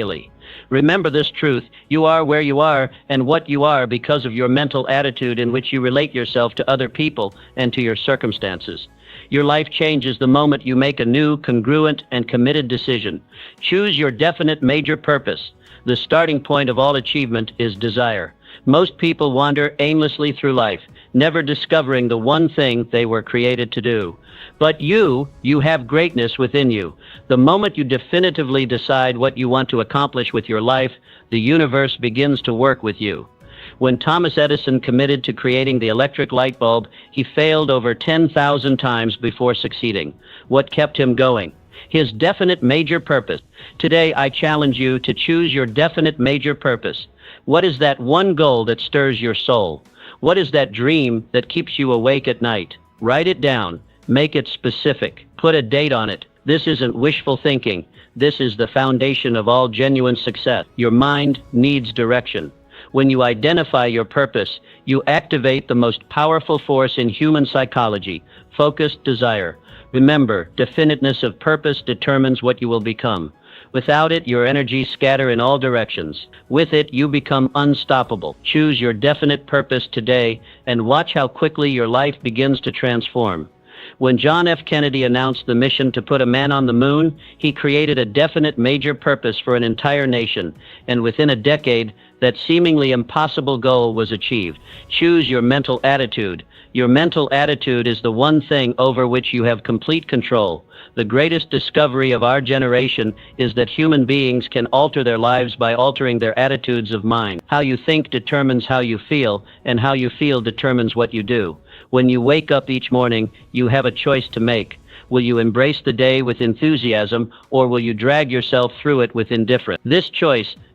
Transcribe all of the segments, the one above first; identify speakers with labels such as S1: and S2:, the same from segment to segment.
S1: daily. Remember this truth: you are where you are and what you are because of your mental attitude in which you relate yourself to other people and to your circumstances. Your life changes the moment you make a new, congruent, and committed decision. Choose your definite major purpose. The starting point of all achievement is desire. Most people wander aimlessly through life, never discovering the one thing they were created to do. But you have greatness within you. The moment you definitively decide what you want to accomplish with your life, the universe begins to work with you. When Thomas Edison committed to creating the electric light bulb, he failed over 10,000 times before succeeding. What kept him going? His definite major purpose. Today, I challenge you to choose your definite major purpose. What is that one goal that stirs your soul? What is that dream that keeps you awake at night? Write it down. Make it specific. Put a date on it. This isn't wishful thinking. This is the foundation of all genuine success. Your mind needs direction. When you identify your purpose, you activate the most powerful force in human psychology: focused desire. Remember, definiteness of purpose determines what you will become. Without it, your energies scatter in all directions. With it, you become unstoppable. Choose your definite purpose today and watch how quickly your life begins to transform. When John F. Kennedy announced the mission to put a man on the moon, he created a definite major purpose for an entire nation, and within a decade, that seemingly impossible goal was achieved. Choose your mental attitude. Your mental attitude is the one thing over which you have complete control. The greatest discovery of our generation is that human beings can alter their lives by altering their attitudes of mind. How you think determines how you feel, and how you feel determines what you do. When you wake up each morning, you have a choice to make. Will you embrace the day with enthusiasm, or will you drag yourself through it with indifference?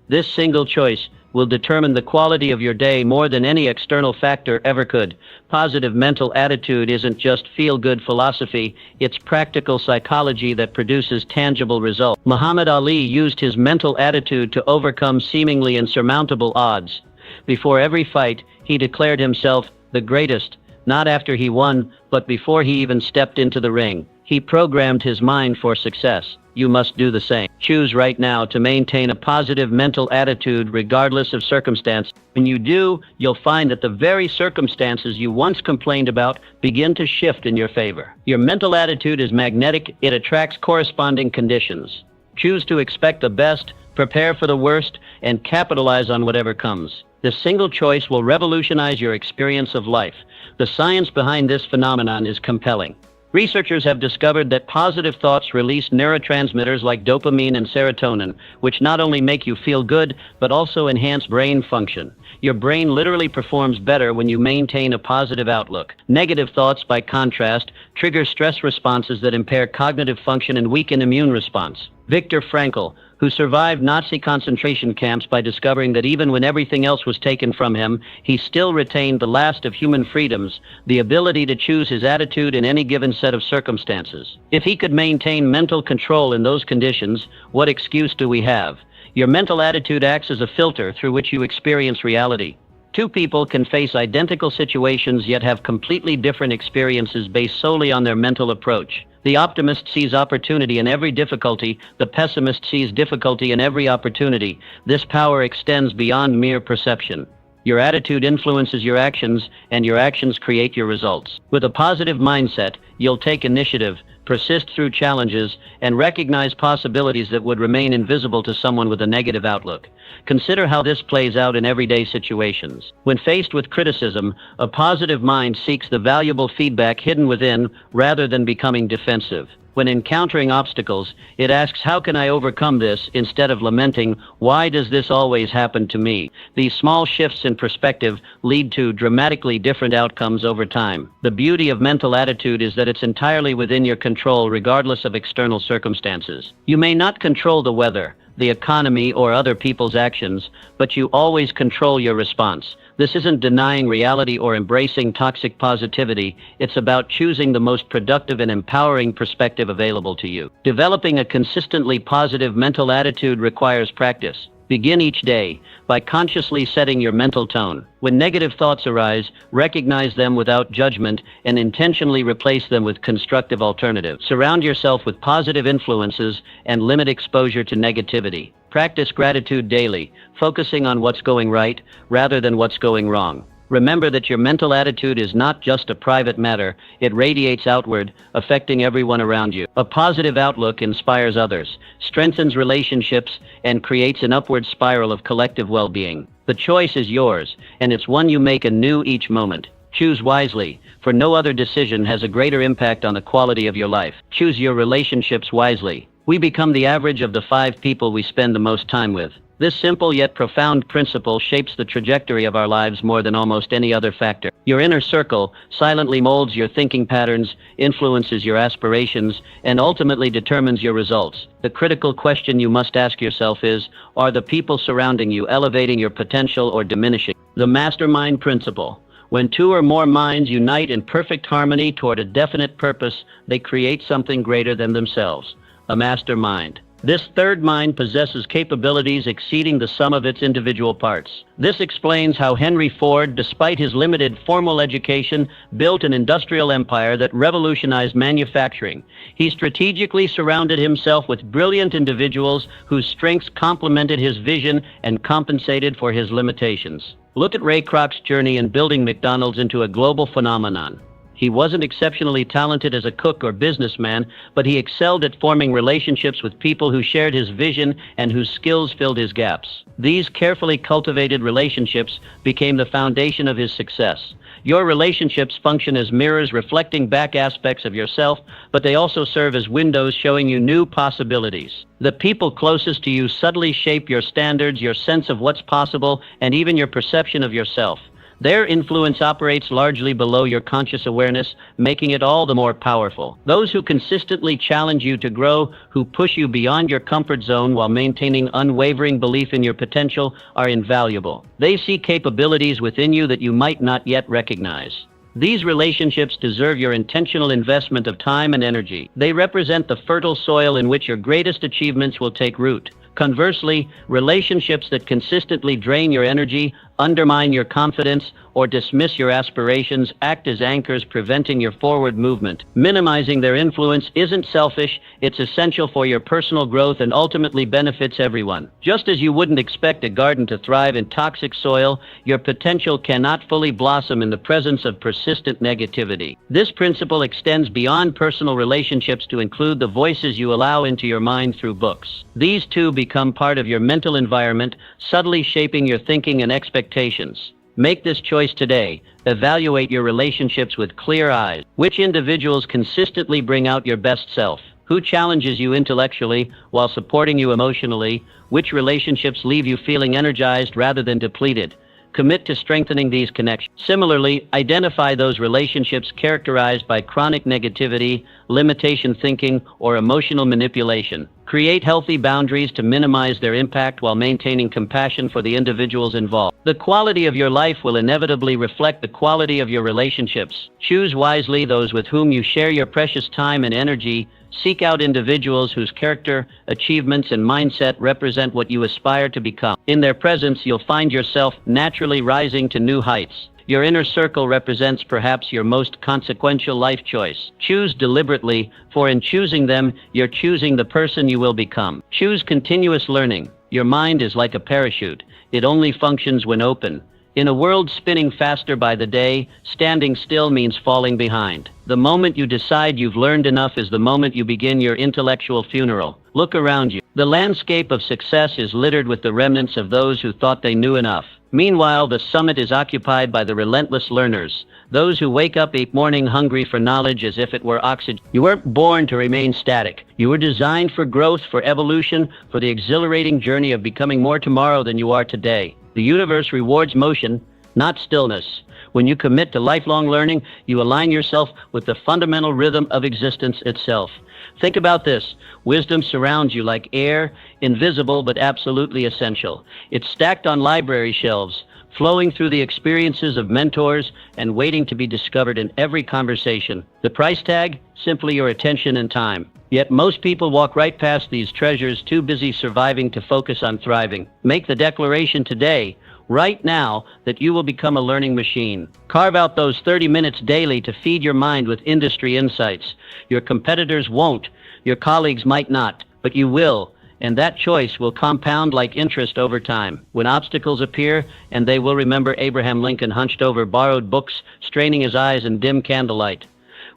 S1: This single choice, will determine the quality of your day more than any external factor ever could. Positive mental attitude isn't just feel-good philosophy, it's practical psychology that produces tangible results. Muhammad Ali used his mental attitude to overcome seemingly insurmountable odds. Before every fight, he declared himself the greatest, not after he won, but before he even stepped into the ring. He programmed his mind for success. You must do the same. Choose right now to maintain a positive mental attitude regardless of circumstance. When you do, you'll find that the very circumstances you once complained about begin to shift in your favor. Your mental attitude is magnetic. It attracts corresponding conditions. Choose to expect the best, prepare for the worst, and capitalize on whatever comes. This single choice will revolutionize your experience of life. The science behind this phenomenon is compelling. Researchers have discovered that positive thoughts release neurotransmitters like dopamine and serotonin, which not only make you feel good, but also enhance brain function. Your brain literally performs better when you maintain a positive outlook. Negative thoughts, by contrast, trigger stress responses that impair cognitive function and weaken immune response. Viktor Frankl, who survived Nazi concentration camps by discovering that even when everything else was taken from him, he still retained the last of human freedoms, the ability to choose his attitude in any given set of circumstances. If he could maintain mental control in those conditions, what excuse do we have? Your mental attitude acts as a filter through which you experience reality. Two people can face identical situations yet have completely different experiences based solely on their mental approach. The optimist sees opportunity in every difficulty. The pessimist sees difficulty in every opportunity. This power extends beyond mere perception. Your attitude influences your actions, and your actions create your results. With a positive mindset, you'll take initiative, persist through challenges, and recognize possibilities that would remain invisible to someone with a negative outlook. Consider how this plays out in everyday situations. When faced with criticism, a positive mind seeks the valuable feedback hidden within rather than becoming defensive. When encountering obstacles, it asks, how can I overcome this, instead of lamenting, why does this always happen to me? These small shifts in perspective lead to dramatically different outcomes over time. The beauty of mental attitude is that it's entirely within your control regardless of external circumstances. You may not control the weather, the economy, or other people's actions, but you always control your response. This isn't denying reality or embracing toxic positivity. It's about choosing the most productive and empowering perspective available to you. Developing a consistently positive mental attitude requires practice. Begin each day by consciously setting your mental tone. When negative thoughts arise, recognize them without judgment and intentionally replace them with constructive alternatives. Surround yourself with positive influences and limit exposure to negativity. Practice gratitude daily, focusing on what's going right rather than what's going wrong. Remember that your mental attitude is not just a private matter, it radiates outward, affecting everyone around you. A positive outlook inspires others, strengthens relationships, and creates an upward spiral of collective well-being. The choice is yours, and it's one you make anew each moment. Choose wisely, for no other decision has a greater impact on the quality of your life. Choose your relationships wisely. We become the average of the 5 people we spend the most time with. This simple yet profound principle shapes the trajectory of our lives more than almost any other factor. Your inner circle silently molds your thinking patterns, influences your aspirations, and ultimately determines your results. The critical question you must ask yourself is, are the people surrounding you elevating your potential or diminishing? The mastermind principle. When 2 or more minds unite in perfect harmony toward a definite purpose, they create something greater than themselves. A mastermind. This third mind possesses capabilities exceeding the sum of its individual parts. This explains how Henry Ford, despite his limited formal education, built an industrial empire that revolutionized manufacturing. He strategically surrounded himself with brilliant individuals whose strengths complemented his vision and compensated for his limitations. Look at Ray Kroc's journey in building McDonald's into a global phenomenon. He wasn't exceptionally talented as a cook or businessman, but he excelled at forming relationships with people who shared his vision and whose skills filled his gaps. These carefully cultivated relationships became the foundation of his success. Your relationships function as mirrors reflecting back aspects of yourself, but they also serve as windows showing you new possibilities. The people closest to you subtly shape your standards, your sense of what's possible, and even your perception of yourself. Their influence operates largely below your conscious awareness, making it all the more powerful. Those who consistently challenge you to grow, who push you beyond your comfort zone while maintaining unwavering belief in your potential, are invaluable. They see capabilities within you that you might not yet recognize. These relationships deserve your intentional investment of time and energy. They represent the fertile soil in which your greatest achievements will take root. Conversely, relationships that consistently drain your energy, undermine your confidence, or dismiss your aspirations act as anchors preventing your forward movement. Minimizing their influence isn't selfish, it's essential for your personal growth and ultimately benefits everyone. Just as you wouldn't expect a garden to thrive in toxic soil, your potential cannot fully blossom in the presence of persistent negativity. This principle extends beyond personal relationships to include the voices you allow into your mind through books. These too become part of your mental environment, subtly shaping your thinking and expectations. Make this choice today. Evaluate your relationships with clear eyes. Which individuals consistently bring out your best self? Who challenges you intellectually while supporting you emotionally? Which relationships leave you feeling energized rather than depleted? Commit to strengthening these connections. Similarly, identify those relationships characterized by chronic negativity, limitation thinking, or emotional manipulation. Create healthy boundaries to minimize their impact while maintaining compassion for the individuals involved. The quality of your life will inevitably reflect the quality of your relationships. Choose wisely those with whom you share your precious time and energy. Seek out individuals whose character, achievements, and mindset represent what you aspire to become. In their presence, you'll find yourself naturally rising to new heights. Your inner circle represents perhaps your most consequential life choice. Choose deliberately, for in choosing them, you're choosing the person you will become. Choose continuous learning. Your mind is like a parachute. It only functions when open. In a world spinning faster by the day, standing still means falling behind. The moment you decide you've learned enough is the moment you begin your intellectual funeral. Look around you. The landscape of success is littered with the remnants of those who thought they knew enough. Meanwhile, the summit is occupied by the relentless learners, those who wake up each morning hungry for knowledge as if it were oxygen. You weren't born to remain static. You were designed for growth, for evolution, for the exhilarating journey of becoming more tomorrow than you are today. The universe rewards motion, not stillness. When you commit to lifelong learning, you align yourself with the fundamental rhythm of existence itself. Think about this. Wisdom surrounds you like air, invisible but absolutely essential. It's stacked on library shelves, flowing through the experiences of mentors and waiting to be discovered in every conversation. The price tag? Simply your attention and time. Yet most people walk right past these treasures, too busy surviving to focus on thriving. Make the declaration today, right now, that you will become a learning machine. Carve out those 30 minutes daily to feed your mind with industry insights. Your competitors won't, your colleagues might not, but you will. And that choice will compound like interest over time. When obstacles appear, and they will remember Abraham Lincoln hunched over borrowed books, straining his eyes in dim candlelight.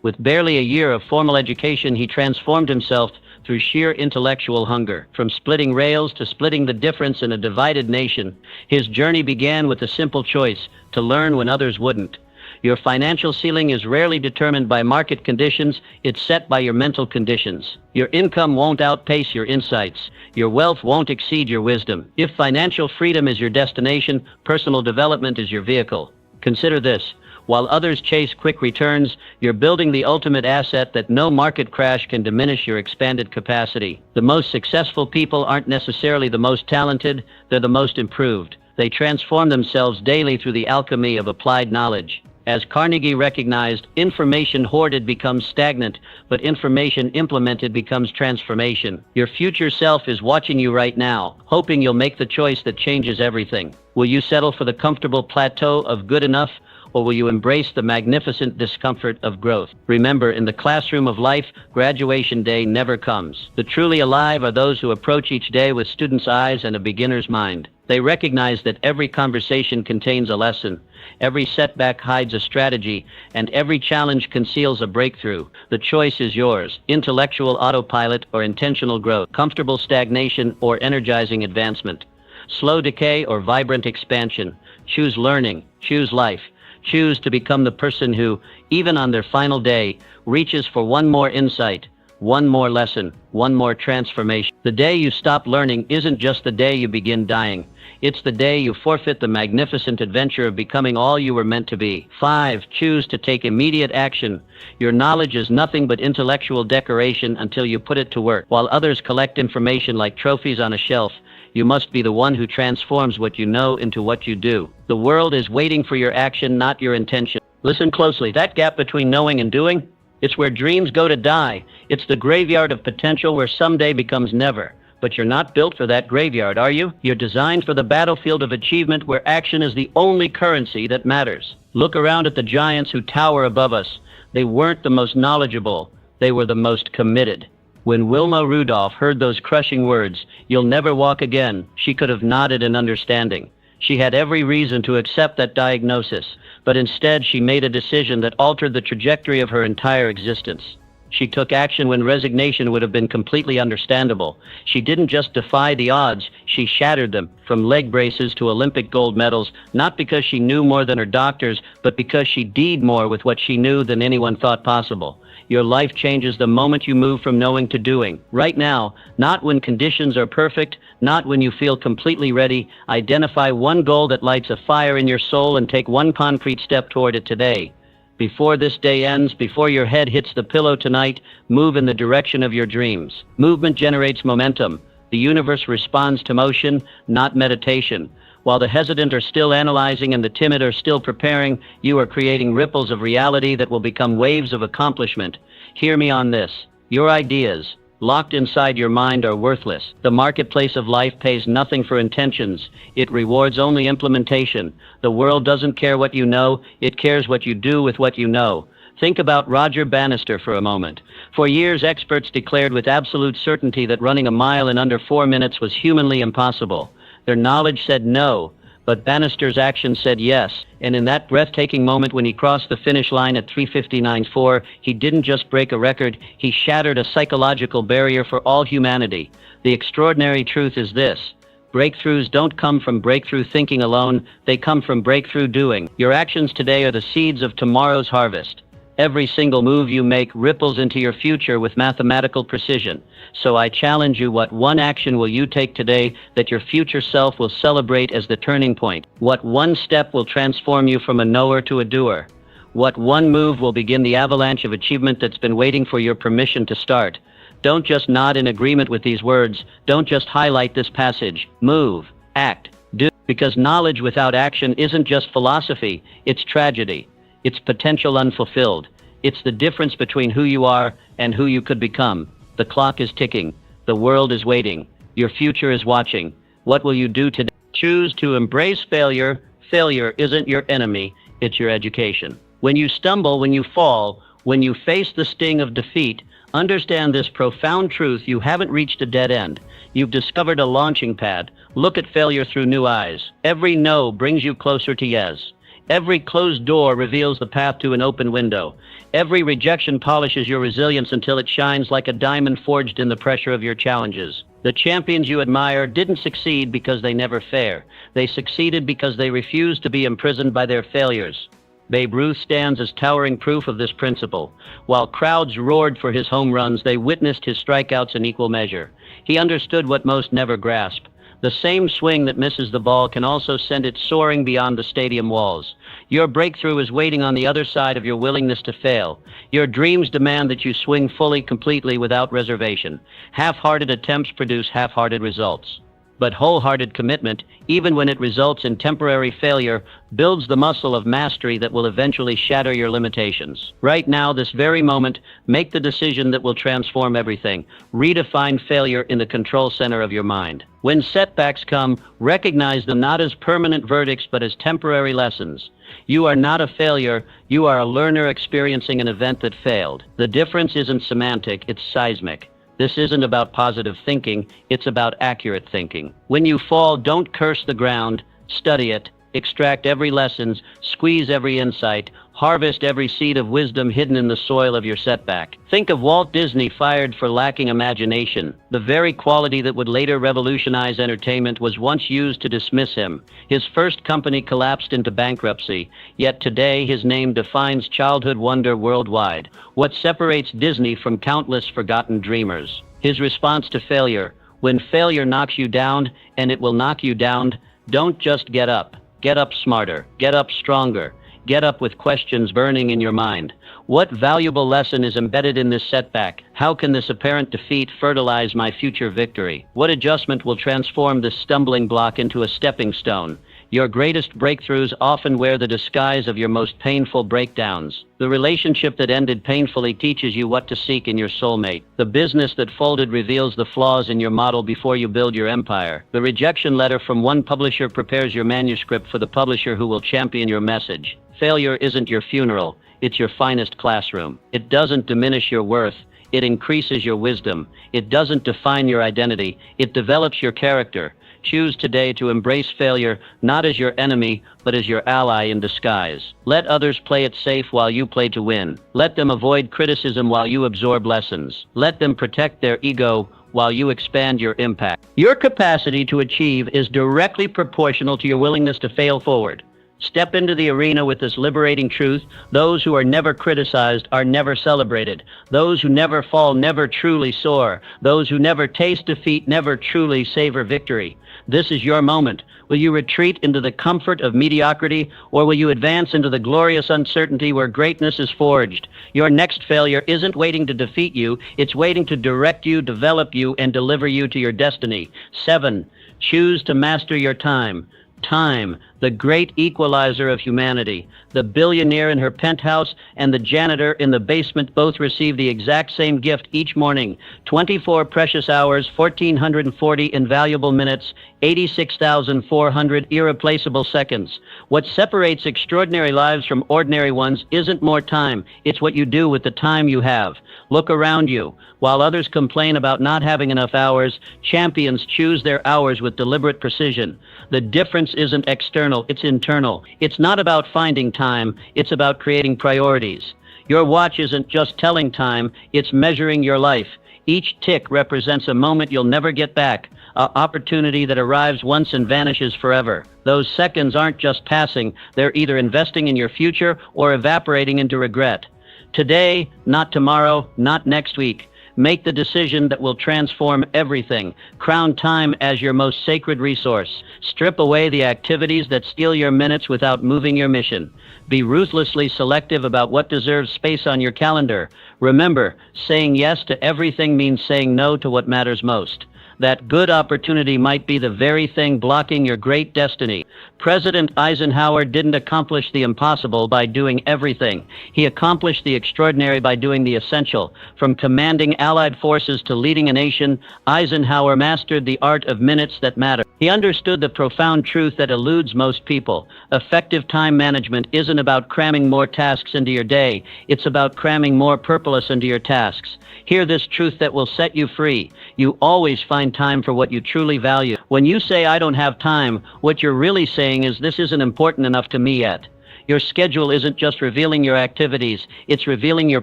S1: With barely a year of formal education, he transformed himself through sheer intellectual hunger. From splitting rails to splitting the difference in a divided nation, his journey began with a simple choice: to learn when others wouldn't. Your financial ceiling is rarely determined by market conditions, it's set by your mental conditions. Your income won't outpace your insights. Your wealth won't exceed your wisdom. If financial freedom is your destination, personal development is your vehicle. Consider this. While others chase quick returns, you're building the ultimate asset that no market crash can diminish: your expanded capacity. The most successful people aren't necessarily the most talented, they're the most improved. They transform themselves daily through the alchemy of applied knowledge. As Carnegie recognized, information hoarded becomes stagnant, but information implemented becomes transformation. Your future self is watching you right now, hoping you'll make the choice that changes everything. Will you settle for the comfortable plateau of good enough, or will you embrace the magnificent discomfort of growth? Remember, in the classroom of life, graduation day never comes. The truly alive are those who approach each day with student's eyes and a beginner's mind. They recognize that every conversation contains a lesson, every setback hides a strategy, and every challenge conceals a breakthrough. The choice is yours: intellectual autopilot or intentional growth, comfortable stagnation or energizing advancement, slow decay or vibrant expansion. Choose learning, choose life. Choose to become the person who, even on their final day, reaches for one more insight, one more lesson, one more transformation. The day you stop learning isn't just the day you begin dying. It's the day you forfeit the magnificent adventure of becoming all you were meant to be. 5. Choose to take immediate action. Your knowledge is nothing but intellectual decoration until you put it to work. While others collect information like trophies on a shelf, you must be the one who transforms what you know into what you do. The world is waiting for your action, not your intention. Listen closely. That gap between knowing and doing, it's where dreams go to die. It's the graveyard of potential where someday becomes never. But you're not built for that graveyard, are you? You're designed for the battlefield of achievement where action is the only currency that matters. Look around at the giants who tower above us. They weren't the most knowledgeable. They were the most committed. When Wilma Rudolph heard those crushing words, "You'll never walk again," she could have nodded in understanding. She had every reason to accept that diagnosis, but instead she made a decision that altered the trajectory of her entire existence. She took action when resignation would have been completely understandable. She didn't just defy the odds, she shattered them, from leg braces to Olympic gold medals, not because she knew more than her doctors, but because she did more with what she knew than anyone thought possible. Your life changes the moment you move from knowing to doing. Right now, not when conditions are perfect, not when you feel completely ready. Identify one goal that lights a fire in your soul and take one concrete step toward it today. Before this day ends, before your head hits the pillow tonight, move in the direction of your dreams. Movement generates momentum. The universe responds to motion, not meditation. While the hesitant are still analyzing and the timid are still preparing, you are creating ripples of reality that will become waves of accomplishment. Hear me on this. Your ideas, locked inside your mind, are worthless. The marketplace of life pays nothing for intentions. It rewards only implementation. The world doesn't care what you know, it cares what you do with what you know. Think about Roger Bannister for a moment. For years, experts declared with absolute certainty that running a mile in under 4 minutes was humanly impossible. Their knowledge said no, but Bannister's action said yes. And in that breathtaking moment when he crossed the finish line at 3:59.4, he didn't just break a record, he shattered a psychological barrier for all humanity. The extraordinary truth is this: breakthroughs don't come from breakthrough thinking alone, they come from breakthrough doing. Your actions today are the seeds of tomorrow's harvest. Every single move you make ripples into your future with mathematical precision. So I challenge you, what one action will you take today that your future self will celebrate as the turning point? What one step will transform you from a knower to a doer? What one move will begin the avalanche of achievement that's been waiting for your permission to start? Don't just nod in agreement with these words. Don't just highlight this passage. Move, act, do. Because knowledge without action isn't just philosophy, it's tragedy. It's potential unfulfilled. It's the difference between who you are and who you could become. The clock is ticking. The world is waiting. Your future is watching. What will you do today? Choose to embrace failure. Failure isn't your enemy, it's your education. When you stumble, when you fall, when you face the sting of defeat, understand this profound truth: you haven't reached a dead end. You've discovered a launching pad. Look at failure through new eyes. Every no brings you closer to yes. Every closed door reveals the path to an open window. Every rejection polishes your resilience until it shines like a diamond forged in the pressure of your challenges. The champions you admire didn't succeed because they never fail. They succeeded because they refused to be imprisoned by their failures. Babe Ruth stands as towering proof of this principle. While crowds roared for his home runs, they witnessed his strikeouts in equal measure. He understood what most never grasp. The same swing that misses the ball can also send it soaring beyond the stadium walls. Your breakthrough is waiting on the other side of your willingness to fail. Your dreams demand that you swing fully, completely, without reservation. Half-hearted attempts produce half-hearted results. But wholehearted commitment, even when it results in temporary failure, builds the muscle of mastery that will eventually shatter your limitations. Right now, this very moment, make the decision that will transform everything. Redefine failure in the control center of your mind. When setbacks come, recognize them not as permanent verdicts but as temporary lessons. You are not a failure, you are a learner experiencing an event that failed. The difference isn't semantic, it's seismic. This isn't about positive thinking, it's about accurate thinking. When you fall, don't curse the ground, study it, extract every lesson, squeeze every insight, harvest every seed of wisdom hidden in the soil of your setback. Think of Walt Disney, fired for lacking imagination. The very quality that would later revolutionize entertainment was once used to dismiss him. His first company collapsed into bankruptcy, yet today his name defines childhood wonder worldwide. What separates Disney from countless forgotten dreamers? His response to failure. When failure knocks you down, and it will knock you down, don't just get up. Get up smarter. Get up stronger. Get up with questions burning in your mind. What valuable lesson is embedded in this setback? How can this apparent defeat fertilize my future victory? What adjustment will transform this stumbling block into a stepping stone? Your greatest breakthroughs often wear the disguise of your most painful breakdowns. The relationship that ended painfully teaches you what to seek in your soulmate. The business that folded reveals the flaws in your model before you build your empire. The rejection letter from one publisher prepares your manuscript for the publisher who will champion your message. Failure isn't your funeral, it's your finest classroom. It doesn't diminish your worth, it increases your wisdom. It doesn't define your identity, it develops your character. Choose today to embrace failure, not as your enemy, but as your ally in disguise. Let others play it safe while you play to win. Let them avoid criticism while you absorb lessons. Let them protect their ego while you expand your impact. Your capacity to achieve is directly proportional to your willingness to fail forward. Step into the arena with this liberating truth: those who are never criticized are never celebrated. Those who never fall never truly soar. Those who never taste defeat never truly savor victory. This is your moment. Will you retreat into the comfort of mediocrity, or will you advance into the glorious uncertainty where greatness is forged? Your next failure isn't waiting to defeat you, it's waiting to direct you, develop you, and deliver you to your destiny. 7. Choose to master your time. Time, the great equalizer of humanity. The billionaire in her penthouse and the janitor in the basement both receive the exact same gift each morning: 24 precious hours, 1,440 invaluable minutes, 86,400 irreplaceable seconds. What separates extraordinary lives from ordinary ones isn't more time, it's what you do with the time you have. Look around you. While others complain about not having enough hours, champions choose their hours with deliberate precision. The difference isn't external, it's internal. It's not about finding time, it's about creating priorities. Your watch isn't just telling time, it's measuring your life. Each tick represents a moment you'll never get back, an opportunity that arrives once and vanishes forever. Those seconds aren't just passing, they're either investing in your future or evaporating into regret. Today, not tomorrow, not next week. Make the decision that will transform everything. Crown time as your most sacred resource. Strip away the activities that steal your minutes without moving your mission. Be ruthlessly selective about what deserves space on your calendar. Remember, saying yes to everything means saying no to what matters most. That good opportunity might be the very thing blocking your great destiny. President Eisenhower didn't accomplish the impossible by doing everything. He accomplished the extraordinary by doing the essential. From commanding Allied forces to leading a nation, Eisenhower mastered the art of minutes that matter. He understood the profound truth that eludes most people. Effective time management isn't about cramming more tasks into your day. It's about cramming more purpose into your tasks. Hear this truth that will set you free. You always find time for what you truly value. When you say, "I don't have time," what you're really saying is, "This isn't important enough to me yet." Your schedule isn't just revealing your activities, it's revealing your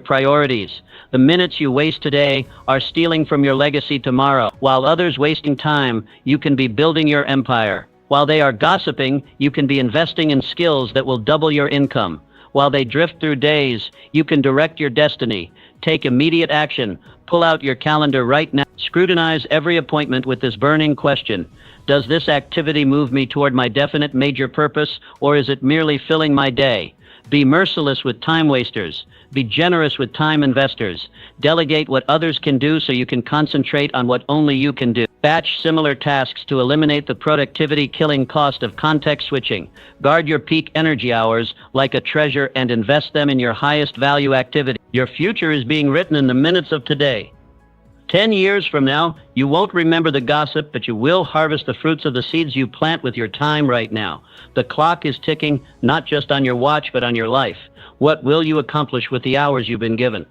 S1: priorities. The minutes you waste today are stealing from your legacy tomorrow. While others wasting time, you can be building your empire. While they are gossiping, you can be investing in skills that will double your income. While they drift through days, you can direct your destiny. Take immediate action. Pull out your calendar right now. Scrutinize every appointment with this burning question. Does this activity move me toward my definite major purpose, or is it merely filling my day? Be merciless with time wasters. Be generous with time investors. Delegate what others can do so you can concentrate on what only you can do. Batch similar tasks to eliminate the productivity-killing cost of context switching. Guard your peak energy hours like a treasure and invest them in your highest value activity. Your future is being written in the minutes of today. 10 years from now, you won't remember the gossip, but you will harvest the fruits of the seeds you plant with your time right now. The clock is ticking, not just on your watch, but on your life. What will you accomplish with the hours you've been given?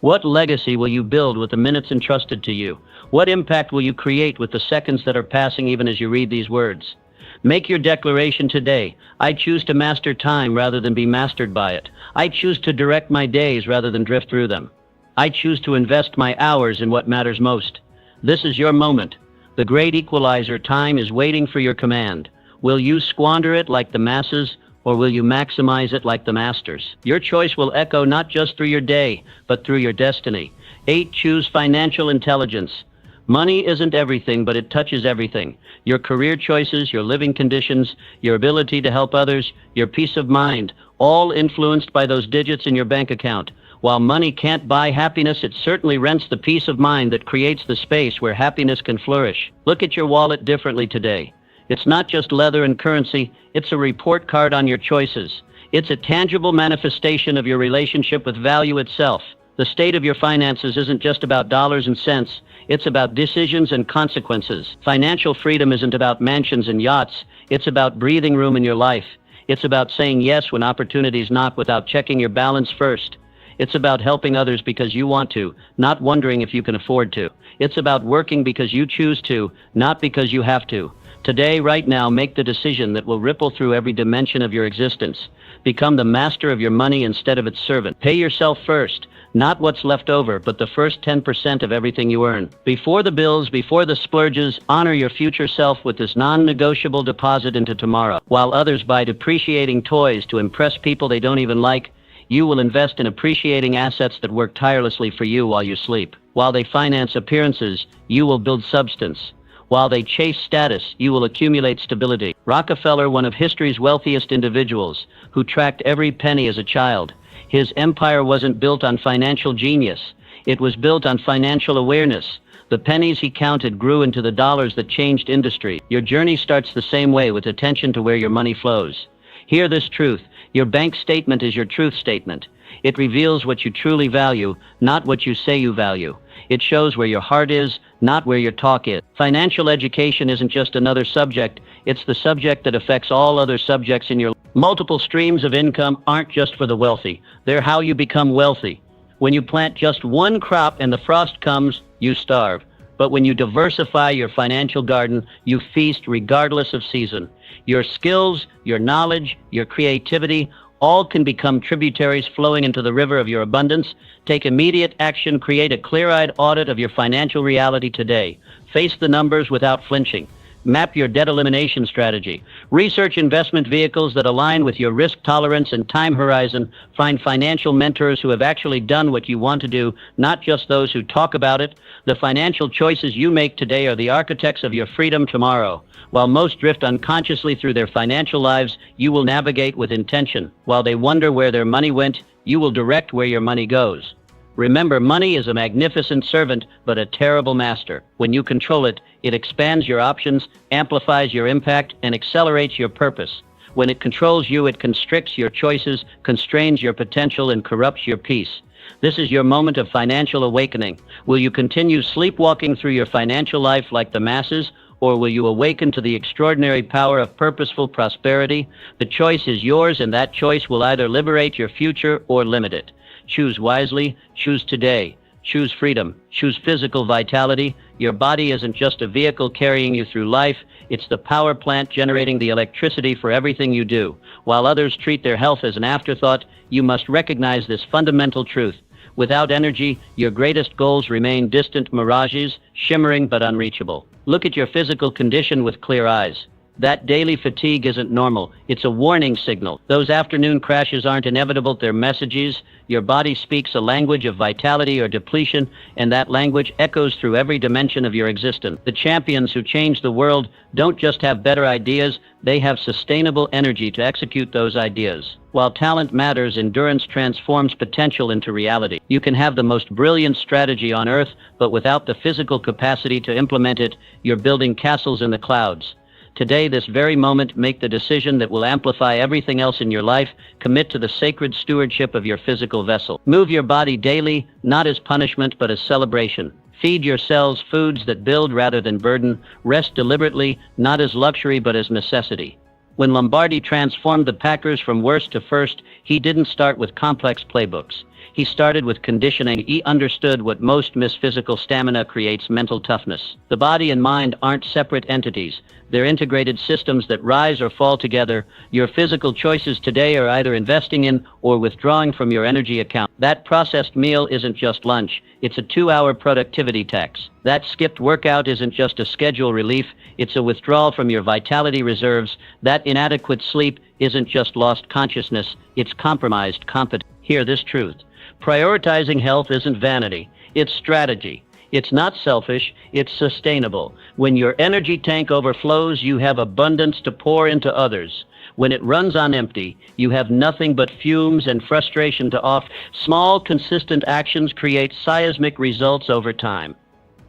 S1: What legacy will you build with the minutes entrusted to you? What impact will you create with the seconds that are passing even as you read these words? Make your declaration today. I choose to master time rather than be mastered by it. I choose to direct my days rather than drift through them. I choose to invest my hours in what matters most. This is your moment. The great equalizer, time, is waiting for your command. Will you squander it like the masses, or will you maximize it like the masters? Your choice will echo not just through your day, but through your destiny. 8. Choose financial intelligence. Money isn't everything, but it touches everything. Your career choices, your living conditions, your ability to help others, your peace of mind, all influenced by those digits in your bank account. While money can't buy happiness, it certainly rents the peace of mind that creates the space where happiness can flourish. Look at your wallet differently today. It's not just leather and currency, it's a report card on your choices. It's a tangible manifestation of your relationship with value itself. The state of your finances isn't just about dollars and cents, it's about decisions and consequences. Financial freedom isn't about mansions and yachts, it's about breathing room in your life. It's about saying yes when opportunities knock without checking your balance first. It's about helping others because you want to, not wondering if you can afford to. It's about working because you choose to, not because you have to. Today, right now, make the decision that will ripple through every dimension of your existence. Become the master of your money instead of its servant. Pay yourself first, not what's left over, but the first 10% of everything you earn. Before the bills, before the splurges, honor your future self with this non-negotiable deposit into tomorrow. While others buy depreciating toys to impress people they don't even like, you will invest in appreciating assets that work tirelessly for you while you sleep. While they finance appearances, you will build substance. While they chase status, you will accumulate stability. Rockefeller, one of history's wealthiest individuals, who tracked every penny as a child. His empire wasn't built on financial genius. It was built on financial awareness. The pennies he counted grew into the dollars that changed industry. Your journey starts the same way, with attention to where your money flows. Hear this truth. Your bank statement is your truth statement. It reveals what you truly value, not what you say you value. It shows where your heart is, not where your talk is. Financial education isn't just another subject, it's the subject that affects all other subjects in your life. Multiple streams of income aren't just for the wealthy. They're how you become wealthy. When you plant just one crop and the frost comes, you starve. But when you diversify your financial garden, you feast regardless of season. Your skills, your knowledge, your creativity, all can become tributaries flowing into the river of your abundance. Take immediate action. Create a clear-eyed audit of your financial reality today. Face the numbers without flinching. Map your debt elimination strategy. Research investment vehicles that align with your risk tolerance and time horizon. Find financial mentors who have actually done what you want to do, not just those who talk about it. The financial choices you make today are the architects of your freedom tomorrow. While most drift unconsciously through their financial lives, you will navigate with intention. While they wonder where their money went, you will direct where your money goes. Remember, money is a magnificent servant, but a terrible master. When you control it, it expands your options, amplifies your impact, and accelerates your purpose. When it controls you, it constricts your choices, constrains your potential, and corrupts your peace. This is your moment of financial awakening. Will you continue sleepwalking through your financial life like the masses, or will you awaken to the extraordinary power of purposeful prosperity? The choice is yours, and that choice will either liberate your future or limit it. Choose wisely, choose today. Choose freedom, choose physical vitality. Your body isn't just a vehicle carrying you through life, it's the power plant generating the electricity for everything you do. While others treat their health as an afterthought, you must recognize this fundamental truth. Without energy, your greatest goals remain distant mirages, shimmering but unreachable. Look at your physical condition with clear eyes. That daily fatigue isn't normal. It's a warning signal. Those afternoon crashes aren't inevitable, they're messages. Your body speaks a language of vitality or depletion, and that language echoes through every dimension of your existence. The champions who change the world don't just have better ideas, they have sustainable energy to execute those ideas. While talent matters, endurance transforms potential into reality. You can have the most brilliant strategy on earth, but without the physical capacity to implement it, you're building castles in the clouds. Today, this very moment, make the decision that will amplify everything else in your life. Commit to the sacred stewardship of your physical vessel. Move your body daily, not as punishment, but as celebration. Feed your cells foods that build rather than burden. Rest deliberately, not as luxury, but as necessity. When Lombardi transformed the Packers from worst to first, he didn't start with complex playbooks. He started with conditioning. He understood what most miss: physical stamina creates mental toughness. The body and mind aren't separate entities. They're integrated systems that rise or fall together. Your physical choices today are either investing in or withdrawing from your energy account. That processed meal isn't just lunch. It's a 2-hour productivity tax. That skipped workout isn't just a schedule relief. It's a withdrawal from your vitality reserves. That inadequate sleep isn't just lost consciousness. It's compromised competence. Hear this truth. Prioritizing health isn't vanity, it's strategy. It's not selfish, it's sustainable. When your energy tank overflows, you have abundance to pour into others. When it runs on empty, you have nothing but fumes and frustration to offer. Small, consistent actions create seismic results over time.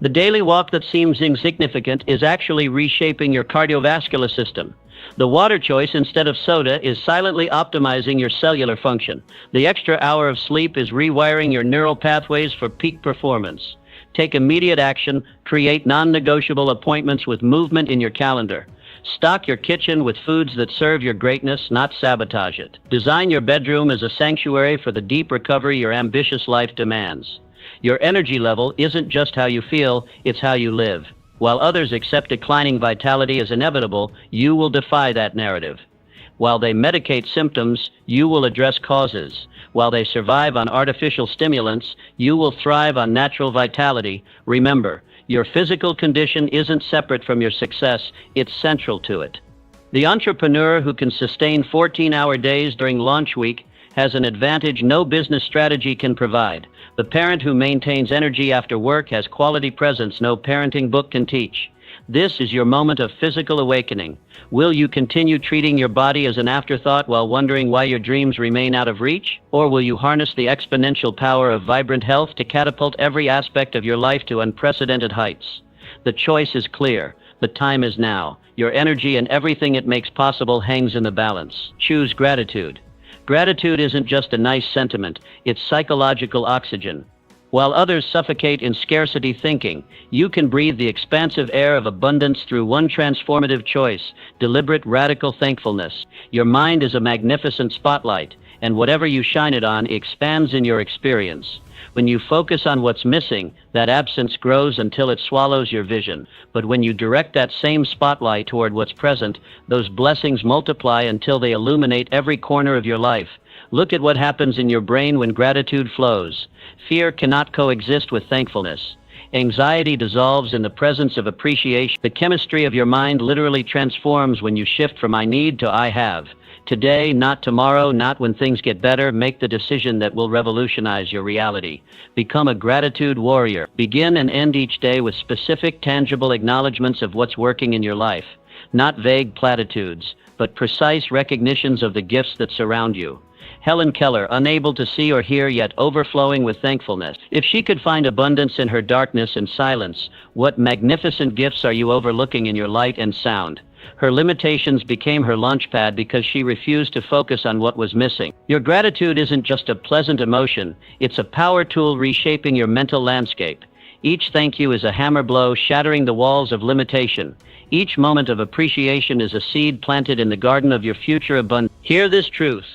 S1: The daily walk that seems insignificant is actually reshaping your cardiovascular system. The water choice instead of soda is silently optimizing your cellular function. The extra hour of sleep is rewiring your neural pathways for peak performance. Take immediate action. Create non-negotiable appointments with movement in your calendar. Stock your kitchen with foods that serve your greatness, not sabotage it. Design your bedroom as a sanctuary for the deep recovery your ambitious life demands. Your energy level isn't just how you feel, it's how you live. While others accept declining vitality as inevitable, you will defy that narrative. While they medicate symptoms, you will address causes. While they survive on artificial stimulants, you will thrive on natural vitality. Remember, your physical condition isn't separate from your success, it's central to it. The entrepreneur who can sustain 14-hour days during launch week has an advantage no business strategy can provide. The parent who maintains energy after work has quality presence no parenting book can teach. This is your moment of physical awakening. Will you continue treating your body as an afterthought while wondering why your dreams remain out of reach? Or will you harness the exponential power of vibrant health to catapult every aspect of your life to unprecedented heights? The choice is clear. The time is now. Your energy and everything it makes possible hangs in the balance. Choose gratitude. Gratitude isn't just a nice sentiment, it's psychological oxygen. While others suffocate in scarcity thinking, you can breathe the expansive air of abundance through one transformative choice: deliberate, radical thankfulness. Your mind is a magnificent spotlight, and whatever you shine it on expands in your experience. When you focus on what's missing, that absence grows until it swallows your vision. But when you direct that same spotlight toward what's present, those blessings multiply until they illuminate every corner of your life. Look at what happens in your brain when gratitude flows. Fear cannot coexist with thankfulness. Anxiety dissolves in the presence of appreciation. The chemistry of your mind literally transforms when you shift from I need to I have. Today, not tomorrow, not when things get better. Make the decision that will revolutionize your reality. Become a gratitude warrior. Begin and end each day with specific, tangible acknowledgments of what's working in your life. not vague platitudes, but precise recognitions of the gifts that surround you. Helen Keller, unable to see or hear yet overflowing with thankfulness. If she could find abundance in her darkness and silence, what magnificent gifts are you overlooking in your light and sound? Her limitations became her launchpad because she refused to focus on what was missing. Your gratitude isn't just a pleasant emotion, it's a power tool reshaping your mental landscape. Each thank you is a hammer blow shattering the walls of limitation. Each moment of appreciation is a seed planted in the garden of your future abundance. Hear this truth.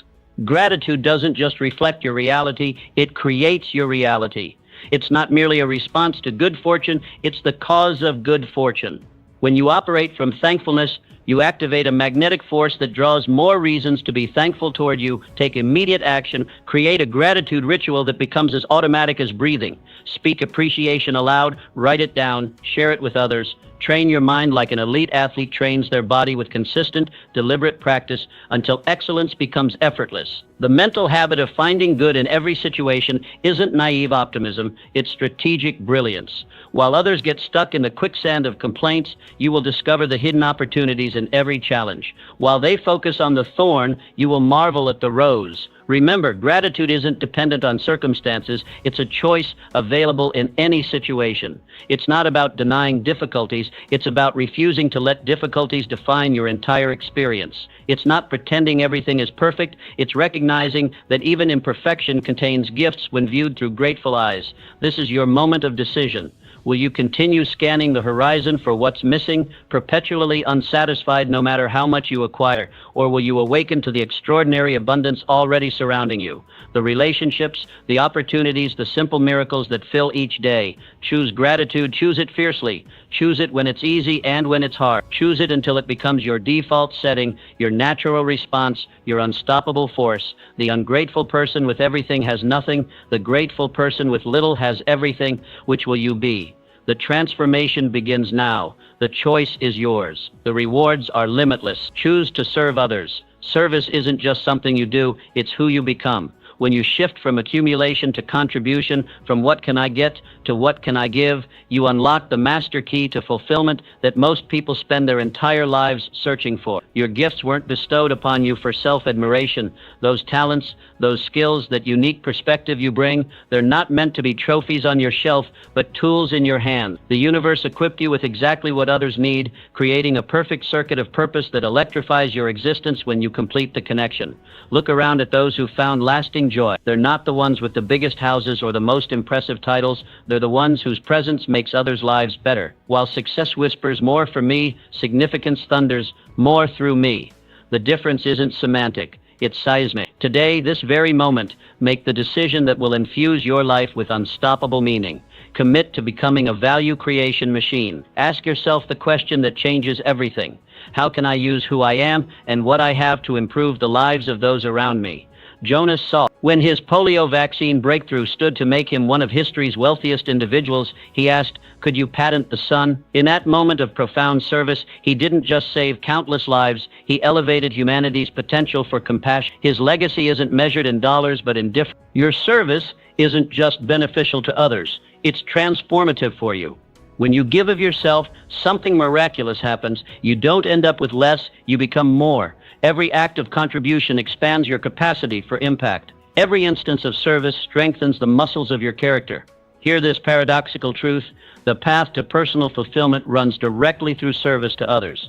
S1: Gratitude doesn't just reflect your reality, it creates your reality. It's not merely a response to good fortune, it's the cause of good fortune. When you operate from thankfulness, you activate a magnetic force that draws more reasons to be thankful toward you. Take immediate action, create a gratitude ritual that becomes as automatic as breathing. Speak appreciation aloud, write it down, share it with others. Train your mind like an elite athlete trains their body with consistent, deliberate practice until excellence becomes effortless. The mental habit of finding good in every situation isn't naive optimism, it's strategic brilliance. While others get stuck in the quicksand of complaints, you will discover the hidden opportunities in every challenge. While they focus on the thorn, you will marvel at the rose. Remember, gratitude isn't dependent on circumstances, it's a choice available in any situation. It's not about denying difficulties, it's about refusing to let difficulties define your entire experience. It's not pretending everything is perfect, it's recognizing that even imperfection contains gifts when viewed through grateful eyes. This is your moment of decision. Will you continue scanning the horizon for what's missing, perpetually unsatisfied no matter how much you acquire? Or will you awaken to the extraordinary abundance already surrounding you? The relationships, the opportunities, the simple miracles that fill each day. Choose gratitude, choose it fiercely. Choose it when it's easy and when it's hard. Choose it until it becomes your default setting, your natural response, your unstoppable force. The ungrateful person with everything has nothing. The grateful person with little has everything. Which will you be? The transformation begins now. The choice is yours. The rewards are limitless. Choose to serve others. Service isn't just something you do, it's who you become. When you shift from accumulation to contribution, from what can I get to what can I give, you unlock the master key to fulfillment that most people spend their entire lives searching for. Your gifts weren't bestowed upon you for self-admiration. Those talents, those skills, that unique perspective you bring, they're not meant to be trophies on your shelf, but tools in your hand. The universe equipped you with exactly what others need, creating a perfect circuit of purpose that electrifies your existence when you complete the connection. Look around at those who found lasting joy. They're not the ones with the biggest houses or the most impressive titles. They're the ones whose presence makes others' lives better. While success whispers more for me, significance thunders more through me. The difference isn't semantic, it's seismic. Today, this very moment, make the decision that will infuse your life with unstoppable meaning. Commit to becoming a value creation machine. Ask yourself the question that changes everything. How can I use who I am and what I have to improve the lives of those around me? Jonas Salk, when his polio vaccine breakthrough stood to make him one of history's wealthiest individuals, he asked, "Could you patent the sun?" In that moment of profound service, he didn't just save countless lives, he elevated humanity's potential for compassion. His legacy isn't measured in dollars, but in difference. Your service isn't just beneficial to others, it's transformative for you. When you give of yourself, something miraculous happens. You don't end up with less, you become more. Every act of contribution expands your capacity for impact. Every instance of service strengthens the muscles of your character. Hear this paradoxical truth: the path to personal fulfillment runs directly through service to others.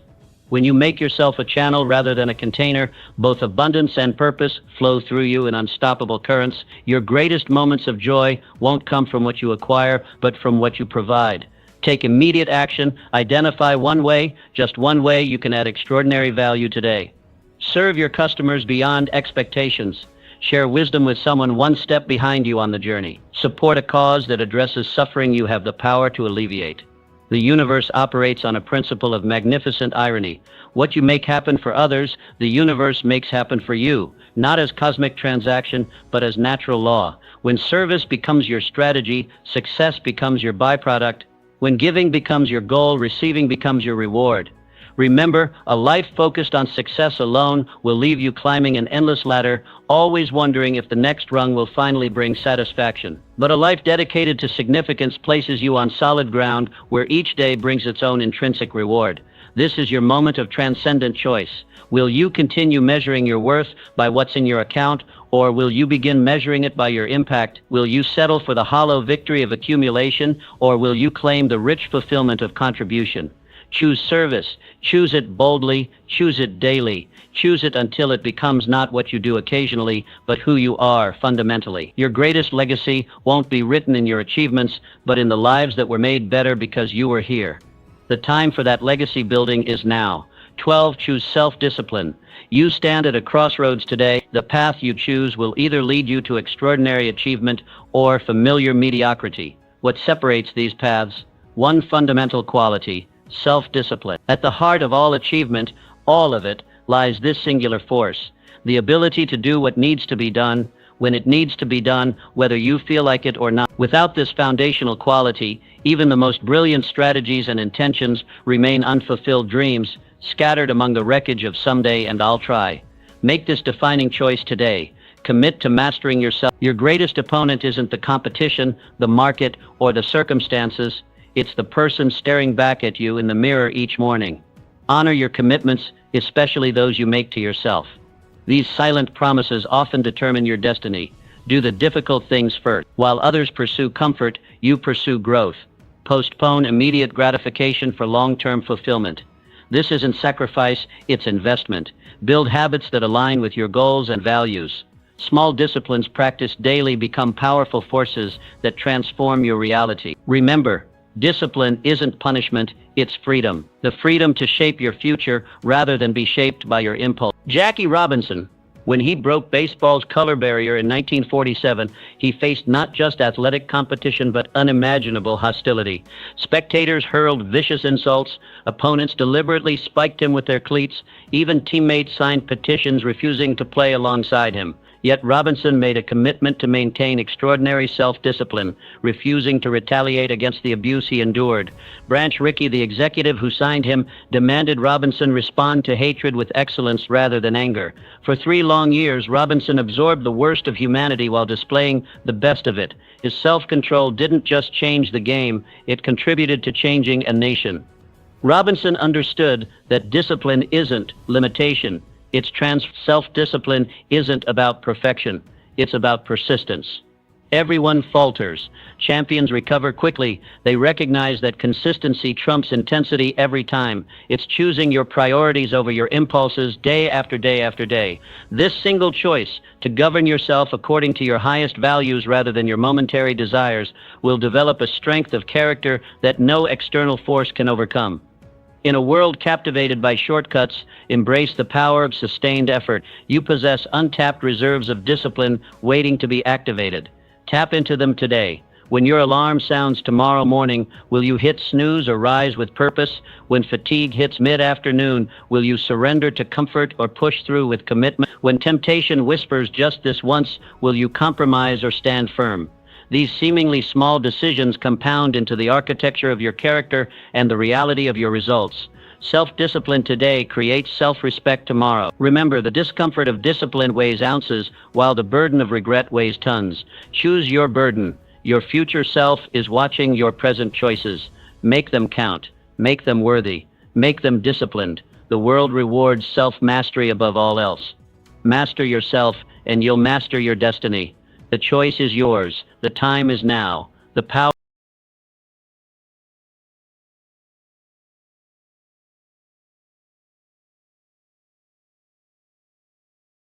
S1: When you make yourself a channel rather than a container, both abundance and purpose flow through you in unstoppable currents. Your greatest moments of joy won't come from what you acquire, but from what you provide. Take immediate action. Identify one way, just one way you can add extraordinary value today. Serve your customers beyond expectations. Share wisdom with someone one step behind you on the journey. Support a cause that addresses suffering you have the power to alleviate. The universe operates on a principle of magnificent irony. What you make happen for others, the universe makes happen for you, not as cosmic transaction, but as natural law. When service becomes your strategy, success becomes your byproduct. When giving becomes your goal, receiving becomes your reward. Remember, a life focused on success alone will leave you climbing an endless ladder, always wondering if the next rung will finally bring satisfaction. But a life dedicated to significance places you on solid ground where each day brings its own intrinsic reward. This is your moment of transcendent choice. Will you continue measuring your worth by what's in your account, or will you begin measuring it by your impact? Will you settle for the hollow victory of accumulation, or will you claim the rich fulfillment of contribution? Choose service. Choose it boldly. Choose it daily. Choose it until it becomes not what you do occasionally, but who you are fundamentally. Your greatest legacy won't be written in your achievements, but in the lives that were made better because you were here. The time for that legacy building is now. 12. Choose self-discipline. You stand at a crossroads today. The path you choose will either lead you to extraordinary achievement or familiar mediocrity. What separates these paths? One fundamental quality: self-discipline. At the heart of all achievement, all of it, lies this singular force: the ability to do what needs to be done, when it needs to be done, whether you feel like it or not. Without this foundational quality, even the most brilliant strategies and intentions remain unfulfilled dreams, scattered among the wreckage of someday and I'll try. Make this defining choice today. Commit to mastering yourself. Your greatest opponent isn't the competition, the market, or the circumstances. It's the person staring back at you in the mirror each morning. Honor your commitments, especially those you make to yourself. These silent promises often determine your destiny. Do the difficult things first. While others pursue comfort, you pursue growth. Postpone immediate gratification for long-term fulfillment. This isn't sacrifice, it's investment. Build habits that align with your goals and values. Small disciplines practiced daily become powerful forces that transform your reality. Remember, discipline isn't punishment, it's freedom. The freedom to shape your future rather than be shaped by your impulse. Jackie Robinson, when he broke baseball's color barrier in 1947, he faced not just athletic competition but unimaginable hostility. Spectators hurled vicious insults, opponents deliberately spiked him with their cleats, even teammates signed petitions refusing to play alongside him. Yet Robinson made a commitment to maintain extraordinary self-discipline, refusing to retaliate against the abuse he endured. Branch Rickey, the executive who signed him, demanded Robinson respond to hatred with excellence rather than anger. For 3 long years, Robinson absorbed the worst of humanity while displaying the best of it. His self-control didn't just change the game, it contributed to changing a nation. Robinson understood that discipline isn't limitation. Self-discipline isn't about perfection, it's about persistence. Everyone falters. Champions recover quickly. They recognize that consistency trumps intensity every time. It's choosing your priorities over your impulses day after day after day. This single choice, to govern yourself according to your highest values rather than your momentary desires, will develop a strength of character that no external force can overcome. In a world captivated by shortcuts, embrace the power of sustained effort. You possess untapped reserves of discipline waiting to be activated. Tap into them today. When your alarm sounds tomorrow morning, will you hit snooze or rise with purpose? When fatigue hits mid-afternoon, will you surrender to comfort or push through with commitment? When temptation whispers just this once, will you compromise or stand firm? These seemingly small decisions compound into the architecture of your character and the reality of your results. Self-discipline today creates self-respect tomorrow. Remember, the discomfort of discipline weighs ounces, while the burden of regret weighs tons. Choose your burden. Your future self is watching your present choices. Make them count. Make them worthy. Make them disciplined. The world rewards self-mastery above all else. Master yourself, and you'll master your destiny. The choice is yours. The time is now. The power